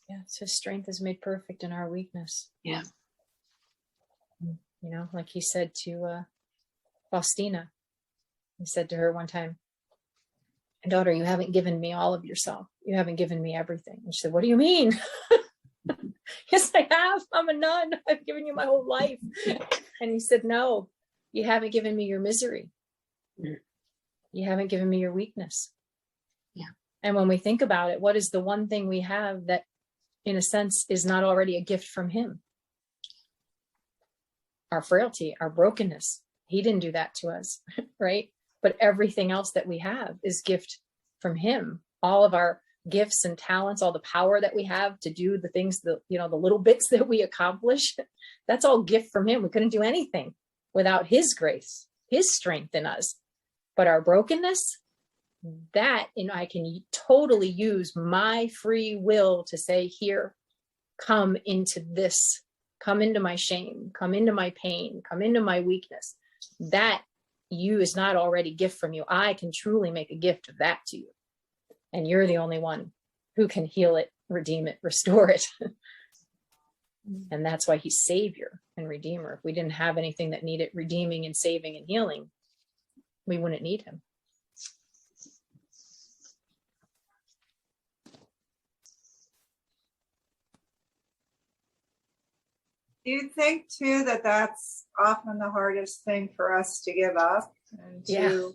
Yeah, it's his strength is made perfect in our weakness. Yeah. You know, like he said to Faustina, he said to her one time, daughter, you haven't given me all of yourself. You haven't given me everything. And she said, what do you mean? Yes, I have. I'm a nun. I've given you my whole life. And he said, no, you haven't given me your misery. You haven't given me your weakness. Yeah. And when we think about it, what is the one thing we have that, in a sense, is not already a gift from him? Our frailty, our brokenness. He didn't do that to us, right? But everything else that we have is gift from him. All of our gifts and talents, all the power that we have to do the things, the little bits that we accomplish, that's all gift from him. We couldn't do anything without his grace, his strength in us. But our brokenness, that, I can totally use my free will to say, here, come into this, come into my shame, come into my pain, come into my weakness. That you is not already gift from you. I can truly make a gift of that to you. And you're the only one who can heal it, redeem it, restore it. And that's why he's Savior and Redeemer. If we didn't have anything that needed redeeming and saving and healing, we wouldn't need him. Do you think too that that's often the hardest thing for us to give up and to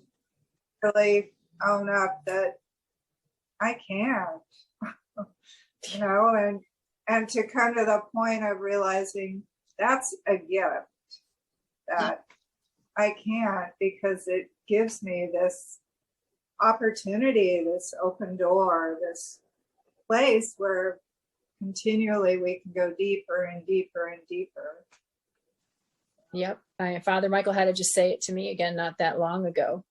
really own up that I can't, and to come to the point of realizing that's a gift that I can't, because it gives me this opportunity, this open door, this place where continually we can go deeper and deeper and deeper. Yep. Father Michael had to just say it to me again not that long ago.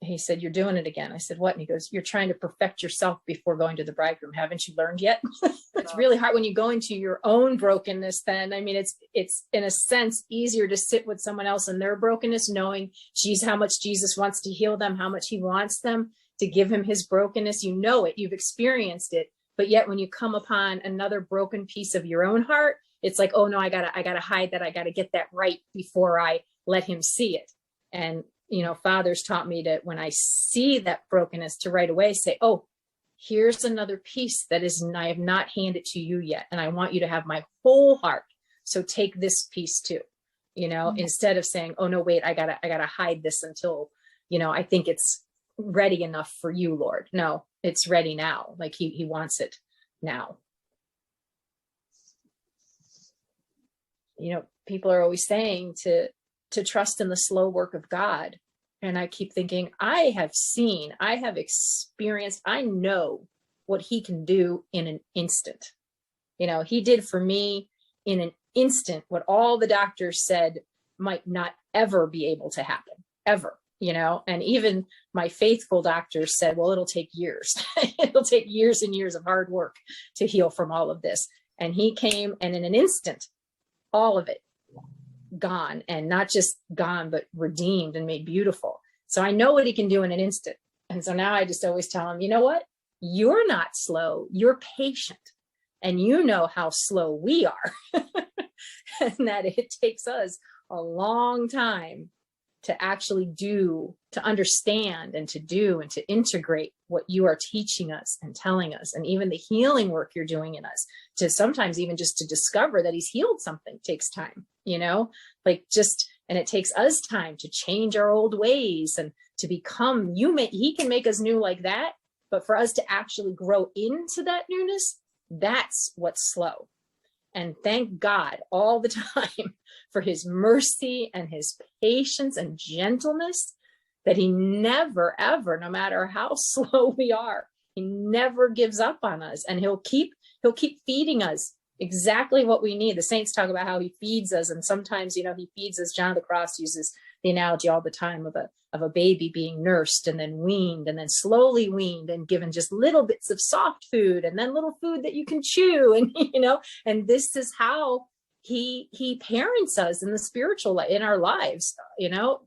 He said, you're doing it again. I said, what? And he goes, you're trying to perfect yourself before going to the bridegroom. Haven't you learned yet? It's really hard when you go into your own brokenness then. I mean, it's in a sense easier to sit with someone else in their brokenness, knowing, geez, how much Jesus wants to heal them, how much he wants them to give him his brokenness. You know it, you've experienced it. But yet when you come upon another broken piece of your own heart, it's like, oh no, I gotta hide that. I gotta get that right before I let him see it. And Father's taught me to, when I see that brokenness, to right away say, oh, here's another piece that I have not handed to you yet. And I want you to have my whole heart. So take this piece too, instead of saying, oh no, wait, I gotta hide this until, I think it's ready enough for you, Lord. No, it's ready now. Like he wants it now. People are always saying to trust in the slow work of God. And I keep thinking, I have experienced, I know what he can do in an instant. He did for me in an instant what all the doctors said might not ever be able to happen, ever, and even my faithful doctors said, well, it'll take years. It'll take years and years of hard work to heal from all of this. And he came, and in an instant, all of it gone, and not just gone, but redeemed and made beautiful. So I know what he can do in an instant. And so now I just always tell him, you know what? You're not slow, you're patient. And you know how slow we are. And that it takes us a long time to actually to understand and to do and to integrate what you are teaching us and telling us. And even the healing work you're doing in us, to sometimes even just to discover that he's healed something takes time, and it takes us time to change our old ways and to become, he can make us new like that. But for us to actually grow into that newness, that's what's slow. And thank God all the time for his mercy and his patience and gentleness, that he never, ever, no matter how slow we are, he never gives up on us. And he'll keep feeding us exactly what we need. The saints talk about how he feeds us. And sometimes, he feeds us. John of the Cross uses the analogy all the time of a baby being nursed and then weaned and then slowly weaned and given just little bits of soft food and then little food that you can chew. And, and this is how he parents us in the spiritual life, in our lives,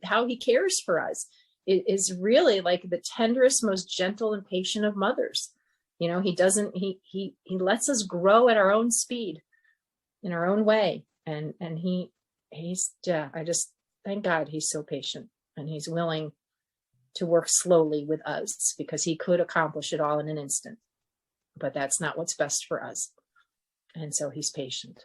how he cares for us. It is really like the tenderest, most gentle and patient of mothers, He doesn't, he lets us grow at our own speed, in our own way. And he's, yeah, I just thank God he's so patient, and he's willing to work slowly with us, because he could accomplish it all in an instant, but that's not what's best for us. And so he's patient.